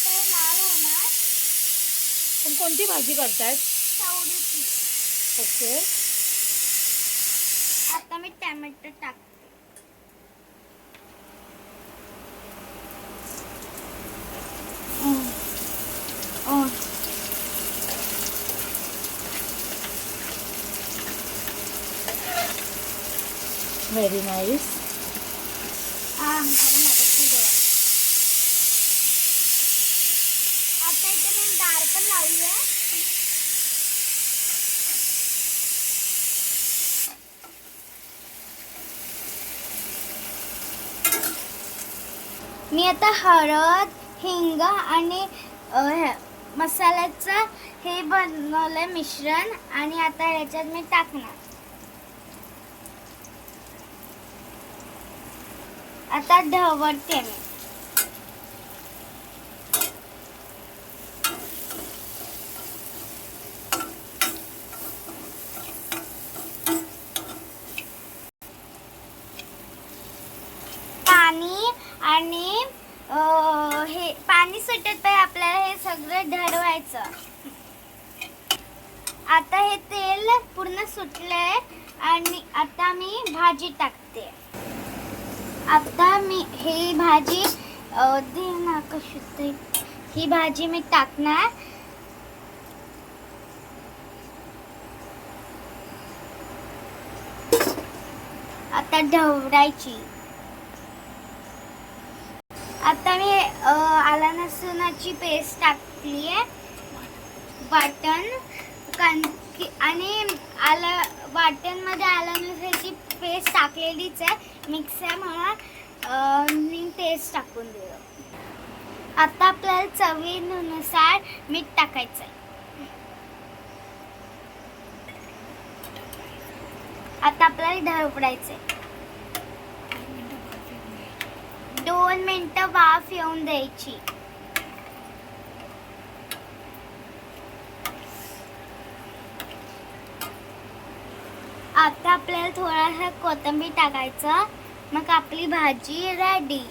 हे लाल होणार. पण कोणती भाजी करतायत? चवळीची. ओके. आता मी टॅमॅटो टाकते. Very nice. आता इथे मी डाळ पण लावली आहे. मी आता हळद, हिंग आणि मसाल्याचं हे बनवलंय मिश्रण आणि आता याच्यात मी टाकणार. आता ढवळते मी. पाणी आणि हे पाणी सुटत आहे आपल्याला हे सगळं ढवळायचं. आता हे तेल पूर्ण सुटलंय आणि आता मी भाजी टाकते. आता मी ही भाजी दे ना कशी ही भाजी मी टाकणार. आता ढवळायची. आता मी आला लसणाची पेस्ट टाकली आहे. वाटण आणि वाटणमध्ये आला लसणाची पेस्ट टाकलेलीच आहे. मिक्स आहे म्हणून मी पेस्ट टाकून दिलं. आता आपल्याला चवीनुसार मीठ टाकायचं आहे. आता आपल्याला ढवळायचं आहे. 2 मिनिटं वाफ येऊन द्यायची. आता आपल्याला थोडासा कोथिंबीर टाकायचं. मग आपली भाजी रेडी.